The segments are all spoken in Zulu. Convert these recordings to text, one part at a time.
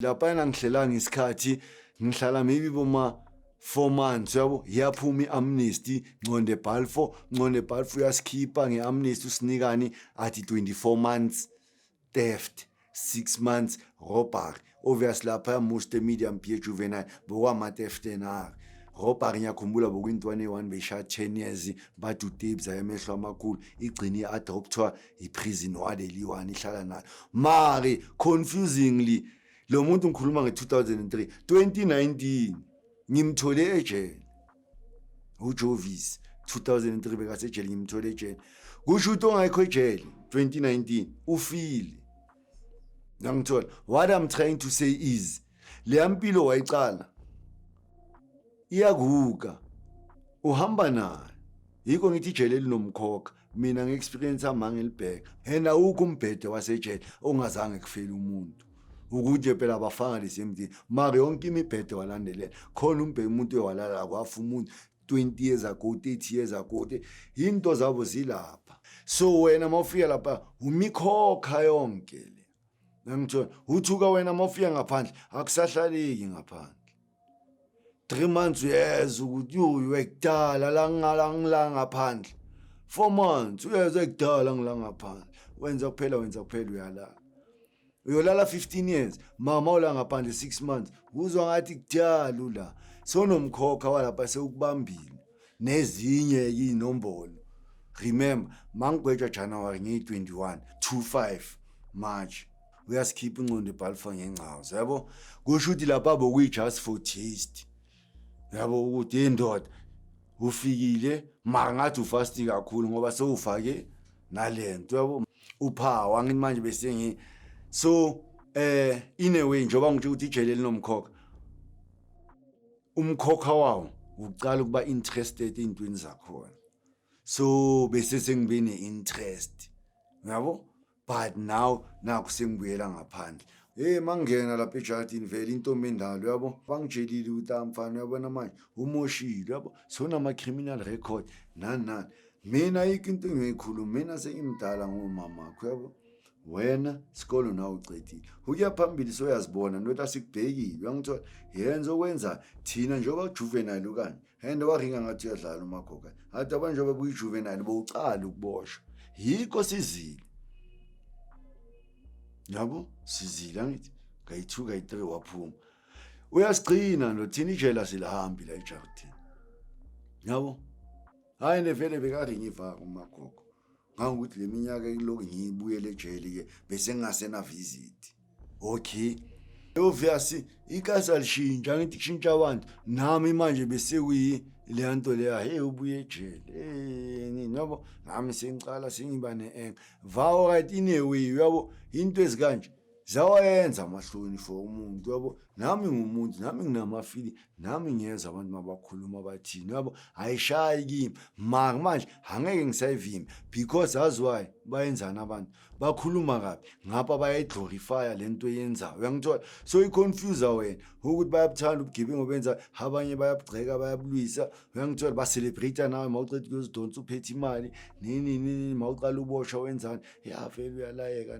Lapha ngihlela ngesikhathi ngihlala maybe boma 4 months yabo yaphuma iamnesty Nconde Balfour uyasikhipha ngeamnesty usinikani athi 24 months theft 6 months robbery obviously lapha most media mpie juvenile bokwama theft na robbery ngiyakhumbula bokwintwana e1 beshaya 10 years badu tapes ayemehlo amakhulu igcini adoptwa iprison wadeli one ihlala nayo mari confusingly lo muntu ngikhuluma nge2003 2019 ngimthole ejele uJovis 2003 bekasejele ngimthole ejele kusho ukuthi ongayikho ejele 2019 ufile ngangithola what I'm trying to say is le mpilo wayicala iyakuka uhamba nayo yiko ngithi ijele linomkhokha mina ngeexperience amange libheka hena ukho umbhede wasejele ongazange kufela umuntu ukuthi phela abafanga lesemthini mara yonke imibhede walandelela khona umuntu ewalala kwafa umuntu 20 years ago 30 years ago into zabo zilapha so wena mawufika lapha umikhokha yonke le ngithola uthuka wena mawufika ngaphandle akusahlaleki ngaphandle 3 months uyeza ukuthi uyekudala la ngaphandle 4 months uyeza ekudala ngila ngaphandle wenza kuphela uyalala uyolala 15 years mama ola ngaphandle 6 months uzwa ngathi kudala ula sonomkhokha walapha sewukubambile nezinye inombolo remember mangigwetshwa January nge21 25 March uyasikhipha Nconde Balfour ngengcawo yabo kusho ukuthi lapha bokuyi just for taste yabo ukuthi indoda ufikile mara ngathi ufasti kakhulu ngoba sewufake nalento yabo uphawa ngithi manje bese so in a way njoba ngisho ukuthi ijele linomkhokha umkhokha wawo uqala ukuba interested intweni zakhona so bese sengibe ne-interest yabo but now naku sengibuyela ngaphandle mangena lapha eJardini vele intombi endalo yabo bangijelile ukuthi amfana yabona manje umoshile yabo sonama criminal record nani mina ikinto ngiyikhuluma mina sengimdala ngomama wakho yabo wena sikolo nawe ucedile ukuya phambili soyazibona nothi asikubhekile uyangithola yenza okwenza thina njengoba juvenile ukani and waringa ngathi uyadlala umagoga athi abanje babuyi juvenile bowucala ukuboshwa yiko sizile yabo sizile ngithi kayi2 kayi3 waphuma uyasigcina no thina ijela silahambi la eJardini yabo hayi nevele bekaringa ivaka umagogo ngawukuthi leminyaka iloku ngiyibuyele ejele ke bese ngingasena visit okay obviously ikasa lishintsha ngithi kushintsha abantu nami manje bese kuyi le nto le ubuye ejele nini yabo nami sengicala sengiba ne-anger vawo right in a way yabo into ezikanje zawayenza amahloni for umuntu yabo nami ngumuntu nami nginamafili nami ngiyeza abantu mabakhuluma bathini yabo ayishayi kimi manje angeke ngisayivimi because as why bayenzana abantu bakhuluma kabi ngapha bayayiglorify lento yenzayo uyangithola so iconfuse wena ukuthi bayabuthanda ubugebengu benza abanye bayabugceka bayabulwisa uyangithola ba celebrate nawe mawuceda ukuzidonsa uphethe imali nini mawuqala uboshwa wenzani vele uyalayeka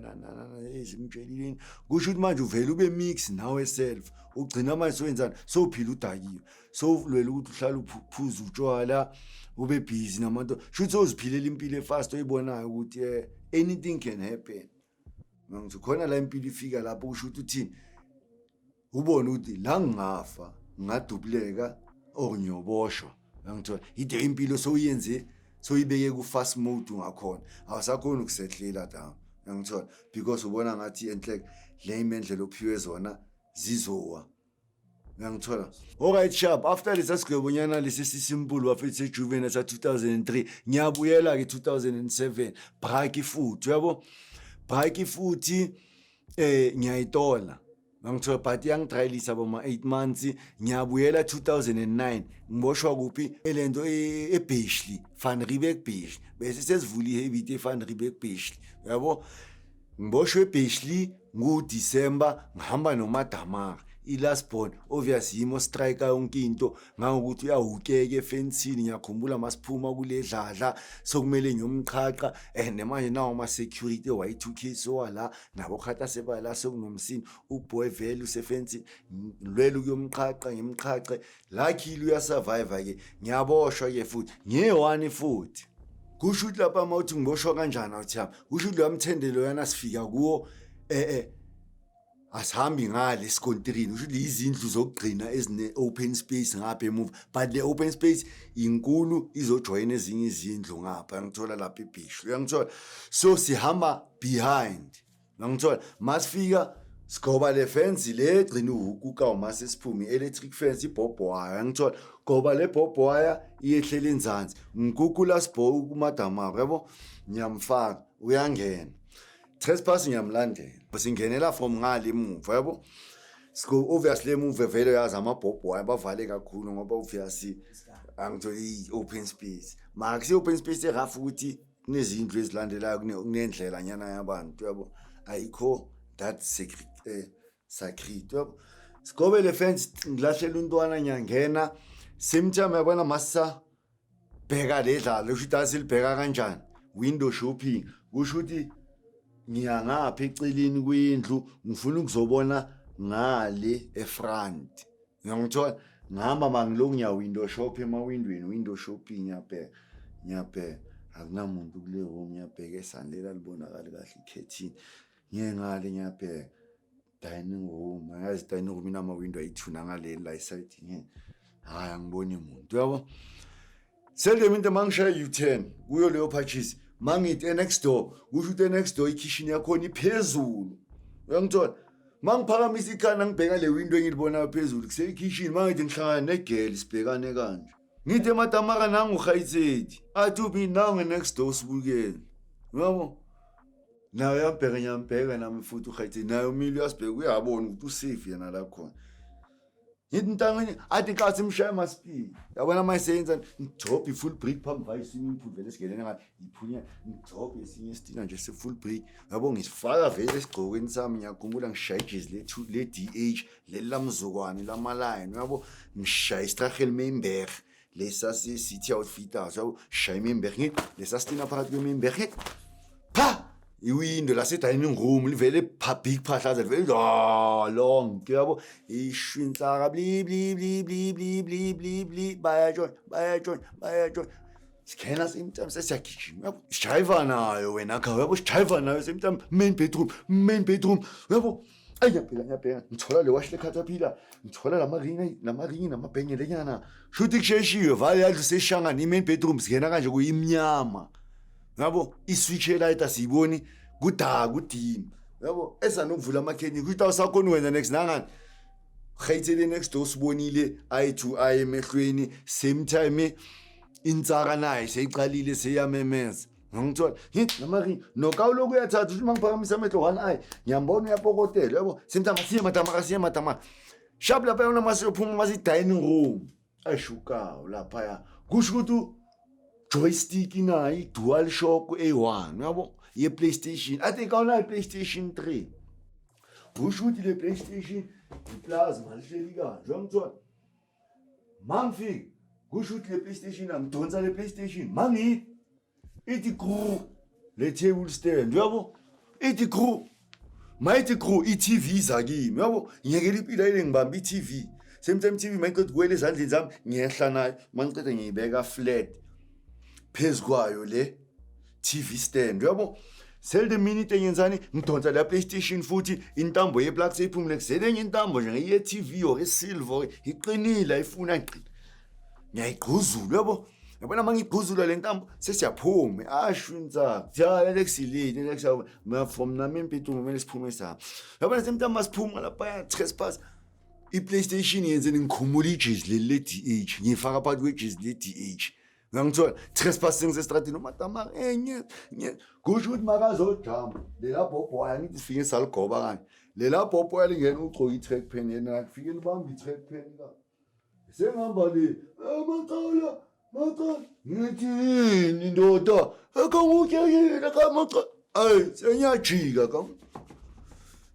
ezimtshelini kusho ukuthi manje uvela ube mix nawe self ugcina manje soyenzana sophila udakiwe sowulwela ukuthi uhlala uphuza utshwala ube busy namanto shothi uziphilela impilo efast oyibonayo ukuthi anything can happen ngithi khona la impilo ifika lapho kusho ukuthi uthini ubone ukuthi la ngingafa ngadubuleka or ngiyoboshwa ngithola ide impilo soyenze soyibeke ku fast mode ngakhona awusakhona ukusetlela down ngithola because ubona ngathi enhle le imendlela ophiwe zona zizowa ngithola alright sharp after lesa sigwebonyana lesi simple wafethe juvenile sa 2003 ngiyabuyela ke 2007 braki futhi yabo braki futhi ngiyayitola ngithola but yangitrialisa boma 8 months ngiyabuyela 2009 ngiboshwa kuphi elento eBashley Van Riebeeck Bashley bese sesivuli habit eVan Riebeeck Bashley yabo ngiboshwe eBashley ngoDecember ngihamba noMadamara i-last born obvious yimo striker yonke into ngangokuthi uyahukeka efensini ngiyakhumbula masiphuma kule dladla sokumele ngiyomqhaqha manje nawo ama-security Y2K sowala nabo khata sebala sokunomsini uboy vele usefensini lwela ukuyomqhaqha ngimqhaqhe luckily uyasurvive-ke ngiyaboshwa-ke futhi ngiye-1 futhi kusho ukuthi lapha mawuthi ngiboshwa kanjani awuthiyami kusho ukuthi loya mthendelo yana sifika kuwo asihambi ngale esikontirini kusho ukuthi izindlu zokugcina ezine-open space ngapha emuva but le open space inkulu izojoyina ezinye izindlu ngapha uyangithola lapha ebhisho uyangithola so sihamba behind uyangithola masifika sigoba le fence le egcina uhukuka umase siphume i-electric fence ibhobho wire uyangithola goba le bhobho wire iyehlela enzansi ngikukula sibho kumadamako yabo ngiyamfaka uyangena trespass ngiyamlandela singenela from ngale emuva yabo obviously emuva vele uyazi amabhobho wire bavale kakhulu ngoba obviously angithola i-open space maka kusi-open space erafu ukuthi kunezindlu ezilandelayo kunendlela nyana yabantu yabo ayikho that sacred yabo sigobe le fence ngilahlela untwana ngiyangena same time yabona masa bheka le dlalo kusho ukuthi asilibheka kanjani window shopping kusho ukuthi ngiyangapha eceleni kwendlu ngifuna ukuzobona ngale efront ngiyangithola ngihamba mangiloko ngiya-window shop emawindweni window shopping ngiyabheka akunamuntu kule room ngiyabheka esanlela libonakali kahle ikhethini ngiyengale ngiyabheka dining room angazi dining room inama-window ayi-2 nangaleli la esayidini hayi angiboni muntu yabo seldom into mangishaya u-10 kuyo leyo purchase mangithi next door kusho ukuthi next door ikitchen yakhona iphezulu uyangithola mangiphakamisa ikhanda ngibheka le window engilibonayo phezulu kuseyikitchen mangithi ngihlangana negeli sibhekane kanje ngithi emadamaka nangu-Gaitsethi athi ubi nawo nge-next door sibukele yabo nayo yambheka ngiyambheka nami futhi uGaitsethi nayo umile uyasibheka uyabona ukuthi usafe yena la khona ngithi ntangeni athi nkathi imshaya masiphi yabona mayiseyenza ngidrop i-full break phambi vayo swimming pool vele sigelene ngathi iphunya ngidrop esinye isitina nje se-full break yabo ngisifaka vele esigcokweni sami ngiyakhumbula ngishaya ijezi le-DH leli lamzukwane lamalayini yabo ngishaya istrahel Memberg lesasi-city outfitters yabo shaya iMemberg ngithi lesasitina phakathi kweMemberg pha iwindo lase-dining room livele big phahlaza livele long yabo ishwinsaka bli bayajona sikhena simtime sesiyagijima yabo sijayiva nayo wena kha yabo sijayiva nayo simtime main bedroom yabo ngiyabheka ngithola le wash le caterpillar ngithola lamaringi namabhenye shuthi kusheshiwe vale yadlu seshangana i-main bedroom singena kanje kuyimnyama yabo i-switch light asiyiboni kudaka udima yabo esanokuvula amakheni kuthi awusakhona wenza next nangani Gaitsethi next door sibonile eye to eye emehlweni same time insaka naye seyiqalile seyamemeza ngangithola ngithi namaringi nokawuloku uyathatha ukuthi mangiphakamisa amehlo one eye ngiyambona uyapokotela yabo simtama siye shap lapha yona masiyophuma masi-dining room ayishukawo laphaya kusho ukuthi joystick nayo i-dual shock A1 yabo ye-PlayStation I think awunayo i-PlayStation 3 kusho ukuthi le PlayStation i-plasma lihleli kanje uyangithola mangifika kusho ukuthi le PlayStation angidonsa le PlayStation mangithi ithi crew le table stand yabo ithi crew mayithi crew i-TV izakimi yabo ngiyekela impilo ayile ngibamba i-TV same TV mayiqeda kuwela ezandleni zami ngiyehla nayo mangiceda ngiyibeka flat phezu kwayo le TV stand yabo selde minute engenzani ngidonsa la PlayStation futhi intambo ye-plug seyiphumile kuselenye intambo nje ngiye-TV or esilver iqinile ayifuna iqina ngiyayigquzula yabo yabona mangigquzula le ntambo sesiyaphuma ashwinza njalo lexisilile lexa from nami impethu kumele siphume sami yabona semntamba siphuma lapha trespass i-PlayStation yenze ngikhumula ijezi le-DH ngifaka phakathi kwejezi le-DH ngangithola trespass ngisestradini umadama kusho ukuthi makazojama lela bhobho waya ngithi sifike saligoba kanje lela bhobho waya lingena ugcoka i-track pen yena kufike libamba i-track pen la sengihamba le macala ngithi yini ndoda akangukekile kamacala ayi sengiyajika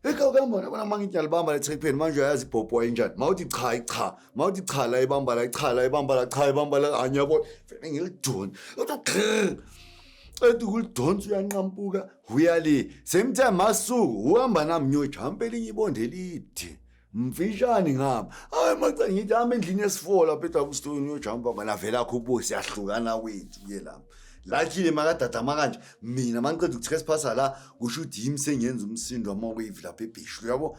ekawukambona bona mangithi alibamba le tripheni manje uyayazi ibhobho enjani mawuthi cha mawuthi cha la ibamba la cha ibamba la anyabo vele ngilidoni ethi kulidonsa uyanqampuka uyali same time masuku uhamba nami ngiyojumpa elinye ibonde elide mfishane ngapha hayi macha ngithi hamba endlini yesifola lapha eDoublestone uyojumpa ngana vela akho ubusi yahlukana kwethu ke lapha lakhile makadadama kanje mina mangiqeda ukutresipasa la kusho ukuthi yimi sengenza umsindo wamawave lapha eBhishu yabo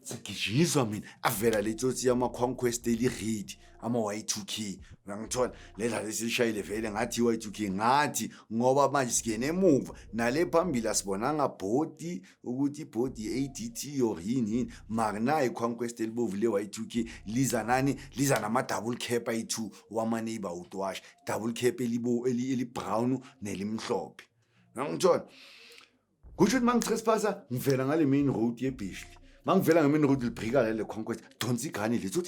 segijiswa mina avela le tsotsi yama conquest eliridi ama Y2K ngangithola ledla lesishayile vele ngathi Y2K ngathi ngoba manje sigene emuva nale phambili asibonanga body ukuthi body ADT or yini magna iconquest elibovu le Y2K liza nani liza nama double cap ayi2 wama neighbor utwash double cap eli brown nelimhlophe ngangithola kusho ukuthi mangitresipasa ngivela ngale main road yeBhishu mangivela ngemini road librika le conquest donsi igani lethu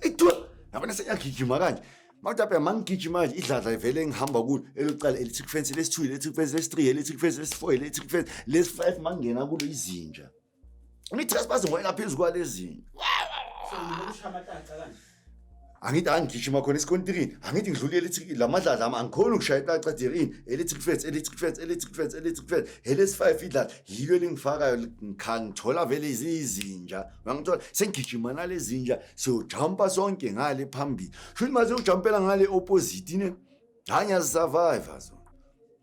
itwa yabona seyagijima kanje mawutapha mangigijima manje idladla vele ngihamba kulo elicala electric fence lesi2 electric fence lesi3 electric fence lesi4 electric fence lesi5 mangena kulo izinja ngitrespass ngoyela phezulu kwalezinja so ngikushamatatha kanje angithi angigijima khona iskontrini angithi ngidlule electric lamadladla angikhona ukushaya itaca dirini electric fence lesi5 idladla yilo elingifakayo ngithola vele izinja ngangithola sengigijima nalezinja siyojumpa sonke ngale phambili futhi mase ujumpela ngale opposite ne hanya survivor so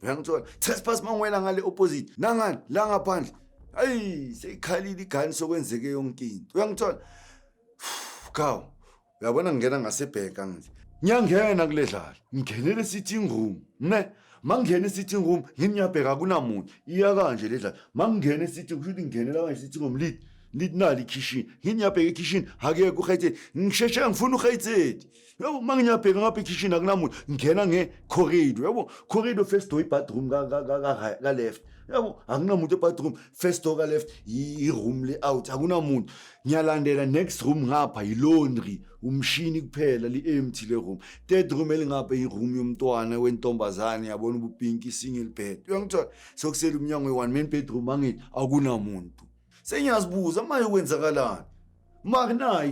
ngangithola trespass mangwela ngale opposite nangani la ngaphandle hayi seyikhalile igani sokwenzeke yonke into uyangithola kaw uyabona ngena ngasebheka ngithi ngiyangena kule dlala ngingenele sitting room ne mangene sitting room nginyabheka kunamuntu iya kanje le dlala mangene sitting kusho ukuthi ngingenela kanje sitting room lit nali kitchen nginyabheka ekitchen akekho ukhayithe ngisheshe ngifuna ukhayithe yabo manginyabheka ngapha ekitchen akunamuntu ngena ngecorridor yabo corridor first door bathroom ka left yabo akunamuntu ebathroom first door ka left i-room le out akunamuntu ngiyalandela next room ngapha i-laundry umshini kuphela li-empty le room third room elingapha i-room yomntwana wentombazane yabona ubupinki single bed uyangithola sokusela umnyango we-one man bedroom angithi akunamuntu sengiyazibuza manje kwenzakalani makuna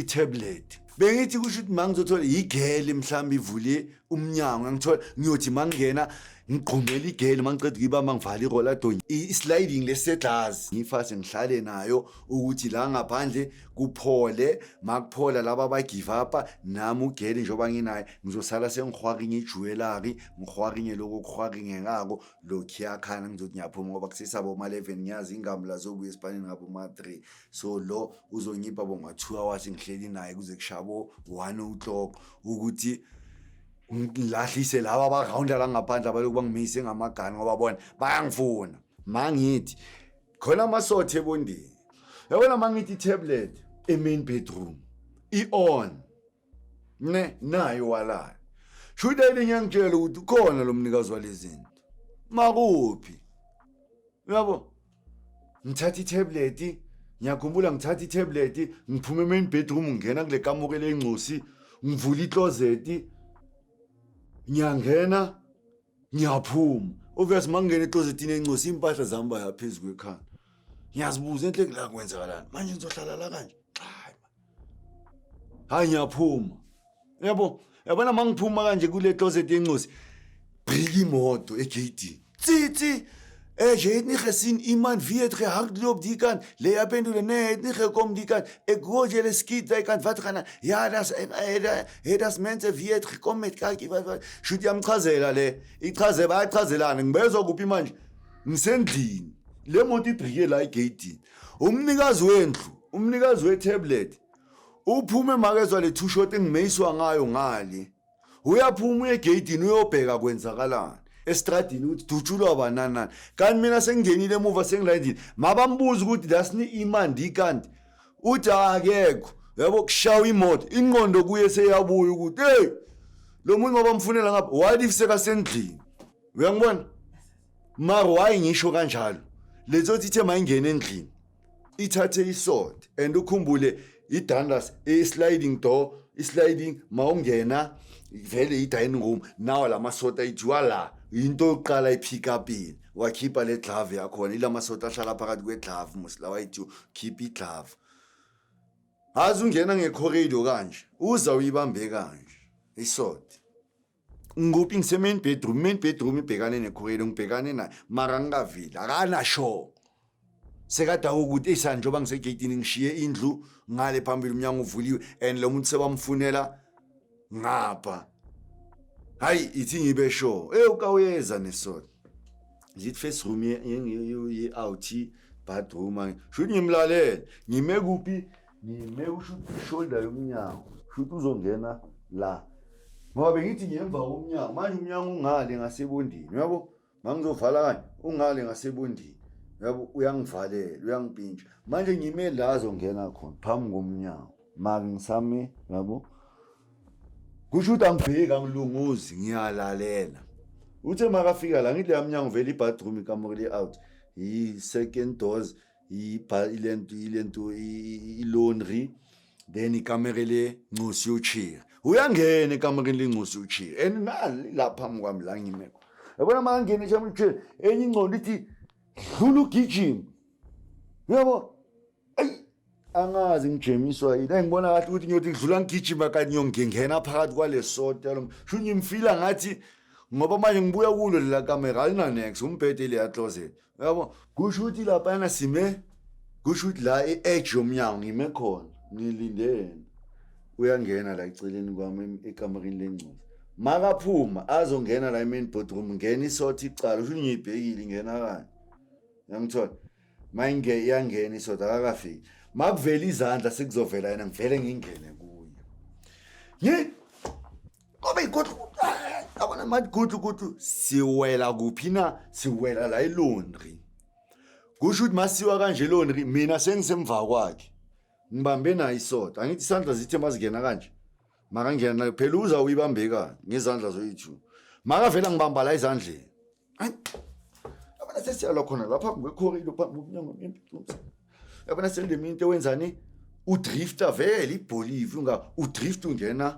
i-tablet bengithi kusho ukuthi mangizothola igele mhlawumbe ivule umnyango ngithola ngiyothi mangena ngigqumela igele mangiceda ukuyibamba ngivala iroladonye i-sliding lesettlers ngifase ngihlale nayo ukuthi la ngaphandle kuphole makuphola laba abagive up nami ugele njengoba nginayo ngizosala sengihwaringe ijewelry ngihwaringe lokho kuhwaringe ngako lokhiyakhana ngizothi ngiyaphuma ngoba kusesabo ma-11 ngiyazi ingambula zobuya esipanini ngabo ma-3 so lo uzonyipa bonga 2 hours ngihleli naye kuze kushabo 1 o'clock ukuthi ngilahlise laba abarounda la ngaphandle abaloku bangimise ngamagani ngoba bona bayangifuna mangithi khona amasothe ebondeni yabona mangithi tablet main bedroom i-on ne nayo wala shudele ngiyangitshela ukuthi khona lo mnikazi walezinto makuphi yabo ngithatha itablet ngiyakhumbula ngithatha itablet ngiphuma main bedroom ngena kule kamuke lengcosi ngivula icloset ngiyangena ngiyaphuma obvious mangena eclosetini encosi impahla zami bayaphezulu kwekhanda ngiyazibuza enhle la kwenzakalani manje ngizohlala la kanje hayi ngiyaphuma yabona mangiphuma kanje kule closet encosi briki imoto egate tsithi je ni gesien iemand wie het gehakt loop die kant le ja pendule nee het nie gekom die kant ek hoor julle skiet daai kant wat gaan ja das mense wie het gekom met kyk wat shoot jy amchazela le ichaze bayachazelana ngibezwa kuphi manje ngisendlini le moto ibrike la egate umnikazi wendlu umnikazi wetablet uphume makezwa le two shot engimeyiswa ngayo ngale uyaphuma egate uyobheka kwenzakalani estradini ukuthi dutshulwa banana kanti mina sengingenile emuva sengilandile mabambuza ukuthi dasini imandi ikanti uthi akekho yabo kushawa imoto ingqondo kuye seyabuya ukuthi hey lo muntu ngobamfunela ngapha what if sekasendlini uyangibona mara why ngisho kanjalo lezothi ithe mayingena endlini ithathe isword and ukhumbule idandas sliding door sliding mawungena vele i-dining room nawo lamasota ijiwa la into yokuqala ipick upini wakhipha le glove yakhona ilamasoto ahlala phakathi kweglove musla wayithi khipha iglove hazi ungena ngecorridor kanje uza uyibambe kanje isoti nguphi ngisemain bedroom ibhekane necorridor ngibhekane naye mara ngingavile akana sure sekada ukuthi isanje njoba ngisegate ngishiye indlu ngale phambili umnyango uvuliwe and lo muntu sebamfunela ngapha hayi ithi ngibe sure ukawuyeza nesoti lithi first room ye out bathroom should ngimlalele ngime kuphi ngime shoulder yomnyango should uzongena la ngoba bengithi ngemva komnyango manje umnyango ungale ngasebondini yabo mangizovala kanje ungale ngasebondini yabo uyangivalela uyangipintsha manje ngime la azongena khona phambi komnyango maka ngisame yabo kusho ukuthi angibheki angilunguzi ngiyalalela uthe makafika la ngithi yamnyango vele ibathroom ikamera le out i second doors ilento laundry then ikamera le ncusi yochair uyangena ekamereni lencusi yochair and nali lapha phambi kwami la ngimeko yabona mangene eshama uchair enye ingcondo ithi dlula ugijima yabo ay angazi ngijemiswa yini engibona kahle ukuthi ngiyothi ngidlula ngigijima kanye ngingena phakathi kwale soda lo sho ngimfila ngathi ngoba manje ngibuya kulo lela camera alina next umbhede le yaclose yabo kusho ukuthi lapha yana sime kusho ukuthi la edge yomnyango ngime khona ngilindene uyangena la eceleni kwami ekamereni lencusi makaphuma azongena la main bedroom ngena isothi icala usho ngiyibhekile ngena kanje yangithola mayinge iyangena isothi akakafiki makuvela izandla sekuzovela yena ngivele ngingene kuye ngoba igodla abona manje kuthi siwela kuphi na siwela la ilaundry kusho ukuthi masiwa kanje laundry mina sengisemva kwakhe ngibambe nayo isoda angithi isandla zithe mazingena kanje maka ngena nayo phela uza uyibambeka ngezandla zoyithu maka vela ngibamba la izandleni abona sesiyalwa khona lapha ngekhoridor phambi komnyango ngempilo yabona seliminto ewenzani udrifter vele ibholive udrift ungena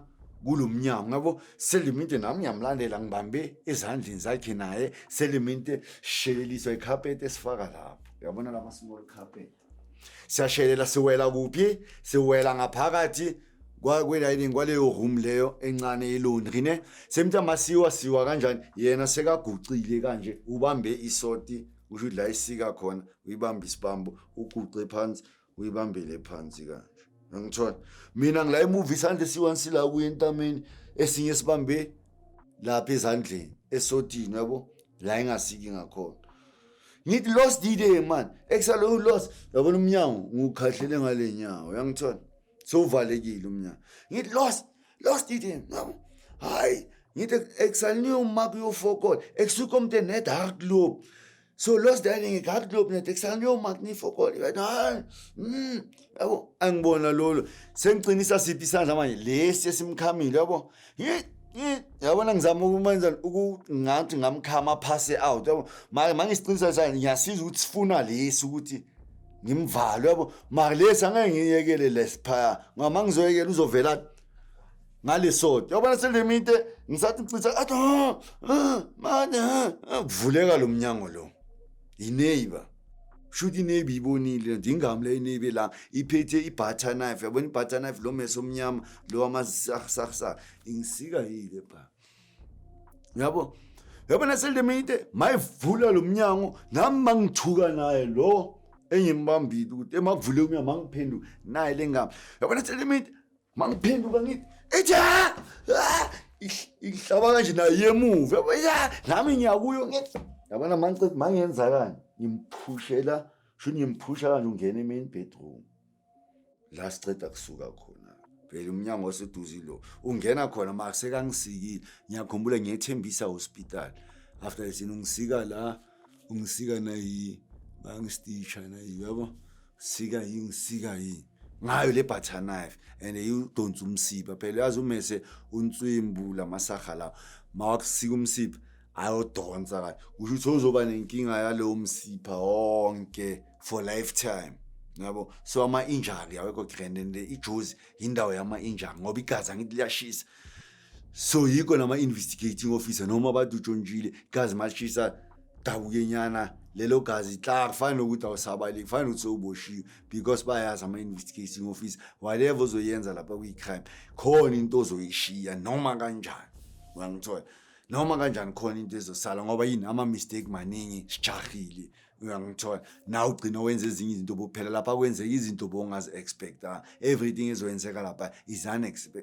kulomnyango ngabo seliminto nami ngiyamlandela ngibambe ezandleni zakhe naye seliminto sheleliswa icarpet esifaka lapho yabona lama small carpet siyashelela siwela kuphi siwela ngaphakathi kwelining kwaleyo room leyo encane yelaundry ne semtha masiwa siwa kanjani yena sekagucile kanje ubambe isoti usho la isika khona uyibamba isibambo uguqe phansi uyibambele phansi kanje ngithola mina ngila imovie isandle siwansila kuyentameni esinye sibambe lapha ezandleni esotini yabo la engasiki ngakhona ngithi lost day man exalo lost yabona umnyango ngukhahlele ngale nyawo yangithola sovalekile umnyango ngithi lost day yabo hayi ngithi exalnew mark yo focus exukomte net dark globe so lost dining dark globe net exalnew mark ni focus yabo angibona lolo sengicinisa siphi isandla manje lesi esimkhamile yabo yabona ngizama ukumenza ngathi ngamkhama pass out yabo mangisicinisa sanje ngiyasiza ukuthi sifuna lesi ukuthi ngimvalo yabo mara lesi angeke ngiyekele lesipha ngama ngizoyekela uzovela ngalesoto yabona seleminte ngisathi ngicisa athi man kuvuleka lo mnyango lo ineighbor shuthi ineighbor ibonile ndingami le ineighbor la iphethe ibutter knife yabona ibutter knife lo meso omnyama lo amasaksa ingisika yile pha yabo yabona seleminte mayivula lo mnyango nami mangithuka naye lo engimbambile ukuthi emakuvule umnyango mangiphenduka naye lengami yabona seleminte mangiphenduka ngithi ihlaba kanje naye yemuva yabo nami ngiyakuyo ngithi yabona mangicela mangenza kanje ngimphushela sho ngimphusha kanje ungena main bedroom la siceda kusuka khona vele umnyango oseduzilo ungena khona mara sekangisikile ngiyakhumbula ngiyethembisa hospital after lesini ungisika la ungisika nayi bangistitcha nayi yabo sika yi ngayo le butter knife and you don't umsipa phela yazi umese untswimbu lamasaha la mawakusika umsipa ayodonsa kahle kusho ukuthi uzoba nenkinga yalo umsipha wonke for lifetime yabo so ama injury awekho grand ijuice indawo yama injury ngoba igazi angithi liyashisa so yiko nama investigating officer noma abantu utshontshile igazi mashisa dabukenyana lelo gazi tla kufanele ukuthi awusabaleki kufanele ukuthi uboshiwe because bayazi ama-investigating office whatever ozoyenza lapha kwi-crime khona into ozoyishiya noma kanjani uyangithola noma kanjani khona into ezosala ngoba yini ama-mistake maningi sijahile uyangithola na ugcina wenza ezinye izinto bokuphela lapha kwenzeka izinto bongazi-expecta everything ezoyenzeka lapha is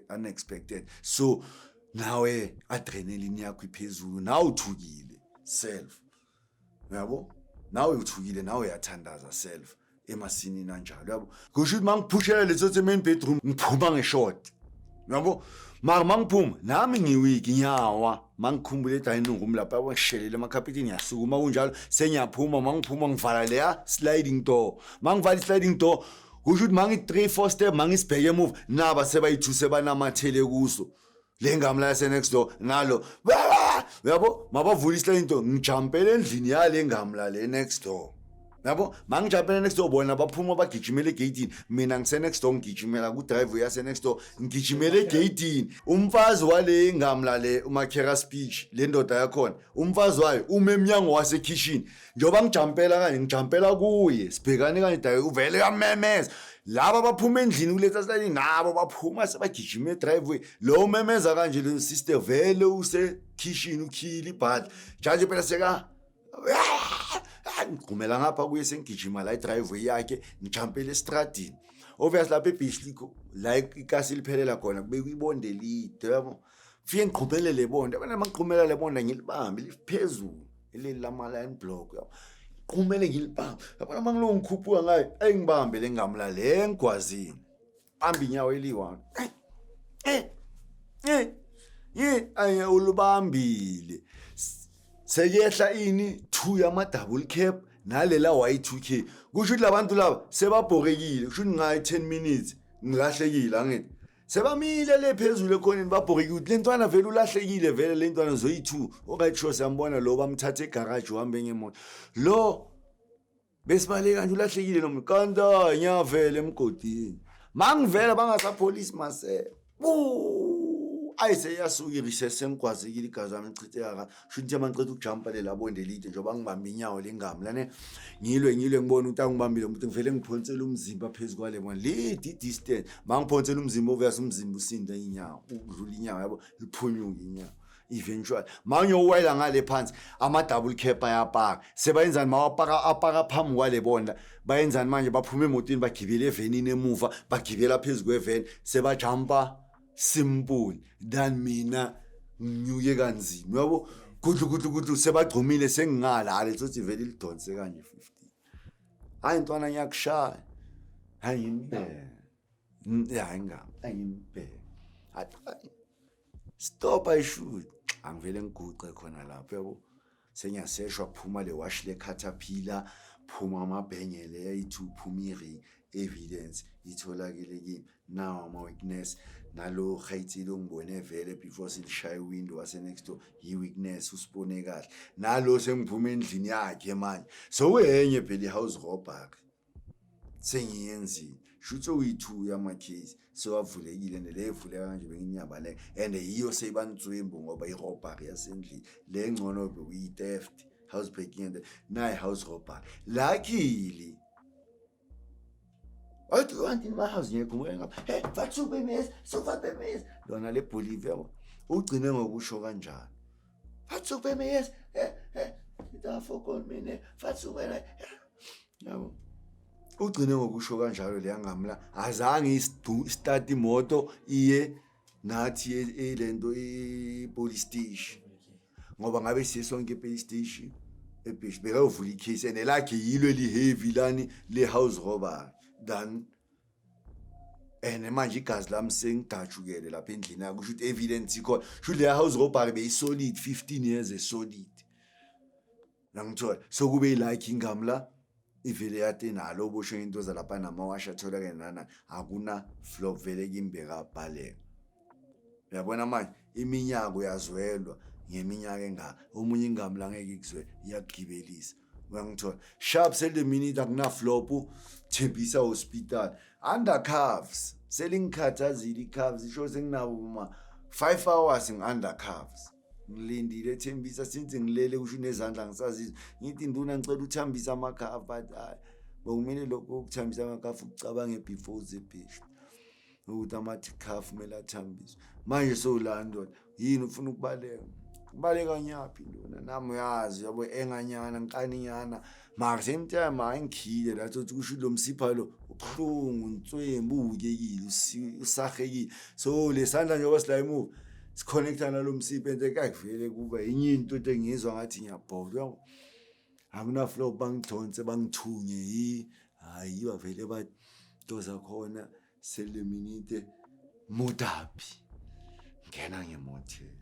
unexpected so nawe adrenaline yakho iphezulu nawe uthukile self uyabo nawe uthukile nawe uyathandaza self emasini nanjalo yabo kusho ukuthi mangiphushela leso main bedroom ngiphuma ngeshort yabo mangiphuma nami ngiwiki nyawa mangikhumbule dining room lapha ngishelele emakhapithini yasukuma kunjalo sengiyaphuma mangiphuma ngivala leya sliding door mangivala sliding door kusho ukuthi mangi 3-4 step mangisibheke move naba sebayithuse banamathele kuso lengamla yase next door nalo yabo mabavula sliding door ngijumpele endlini yale ngamla le next door yabo mangijumpele next door bona baphuma bagijimela egate mina ngise next door ngijimela ku drive yase next door ngijimela egate umfazi wale ngamla le umakhera speech le ndoda yakhona umfazi wayo uma eminyango wase kitchen njoba ngijumpela kanje ngijumpela kuye sibhekane kanje dayi uvele uyamemeza laba baphuma endlini kuletha sliding nabo baphuma sebagijima edriveway lo memeza kanje lo sister vele use kitchen ukhili but jaje phela seka ngqumela ngapha kuye sengijima la driveway yakhe ngijumpele estradini obviously lapha eBishliko la ikasi liphelela khona kube kuyibonde lide yabo fike ngiqhubele lebonde abana mangiqhumela lebonde ngilibambe liphezulu eleli lama line block yabo qhumele ngilibamba yabona mangilo ngikhuphuka ngayo engibambe lengamla le ngwazini bamba inyawo eliwa aye ulubambile sekehla ini 2 yama double cap nalela y2k kusho ukuthi labantu laba sebabhorekile kusho ukuthi ngayi 10 minutes ngilahlekile angithi sebamile le phezulu ekhoneni babhorekile ukuthi lentwana vele ulahlekile vele lentwana zoyi2 okayisho siyambona lo bamthatha egarage uhambe ngemoto lo besibale kanje ulahlekile noma kanta nyavele emgodini mangivela bangasapolice mase ayise yasuka irecess engkwazekile igazi ami lichitheka shuthi amaqedwe ukujumpa le labonde lide njoba ngibamba inyawo lengamla ne ngilwe ngibona ukuthi angibambile umuntu ngivele ngiphonsela umzimba phezulu kwale mona ledi distance mangiphonsela umzimba oviyasa umzimba usinda inyawo ukudlula inyawo yabo liphunyuka inyawo eventually manje uwayela ngale phansi ama double cap ayapaka sebayenzani apaka phambi kwale bonda bayenzani manje baphuma emotweni bagibela evenini emuva bagibela phezulu kweveni sebajumpa simple than mina nginyuke kanzima yabo kudlu sebagcumile sengingala lethothi vele lidonse kanje 50 hayi intwana ngiyakushaya hayi imbe hayi ngam ayimbe stop I shoot angivele ngiguqe khona lapho yabo senyaseshwa kuphuma le wash le caterpillar phuma amabhengele yayi2 phumiri evidence itholakele kimi now ama weakness nalo khayithile ungibone vele before silishaye window wase next door yi weakness usibone kahle nalo sengiphuma endlini yakhe manje so uyenye phela house robbery sengiyenzile shutho uyi2 yama case so avulekile nelevuleka kanje benginyabale and yiyo seyibantswembu ngoba irobbery yasendlini le ngcono bekuyi theft house breaking and nayi house robbery luckily what do you want in my house ngiyekhumbula ngapha hey vatsupe mes so vatsupe mes lona le Bolivia ugcine ngokusho kanjani vatsupe mes ita focon mine vatsupe yabo ugcine ngokusho kanjalo le yangamla azange start imoto iye nathi elento police station ngoba ngabe sisonke police station eBish beka uvula icase and lakhe yilo eli heavy lani le house robbery than manje igazi lami sengidajukele lapha endlini akusho ukuthi evidence ikhona sho le house robbery beyisolid 15 years esolid ngangithola so kube like ingamla ivele yathi nalo bosho into zalapha namawasha atholakene nana akuna flop vele kimbeka bhaleka uyabona manje iminyaka uyazwelwa ngeminyaka engaka omunye ingamla ngeke ikuzwe iyagibelisa uyangithola sharp sele minute akuna flop Thembisa hospital under cuffs selling khathazile cuffs isho senginabo uma 5 hours ngi under cuffs ngilindile Thembisa since ngilele kusho nezandla ngisazi ngithi induna ngicela uthambisa amakhafu but hayi bawumele lokho ukuthambisa amakhafu ucabange before zebhishi ukuthi amakhafu kumele athambiswe manje solandwa yini ufuna ukubaleka nyaphi induna nami uyazi yabo enganyana ngiqaninyana mara same time hayi ngikhile lathi ukuthi kusho lo msipha lo ubuhlungu ntswembu ukekile usahekile so lesandla njengoba sila emuva siconnecta nalo msipha enze kakuvele kuba enye into engizwa ngathi ngiyabhola angina flow bangidonse bangithunye hayi bavele badoza khona seleminite modapi ngena ngemothela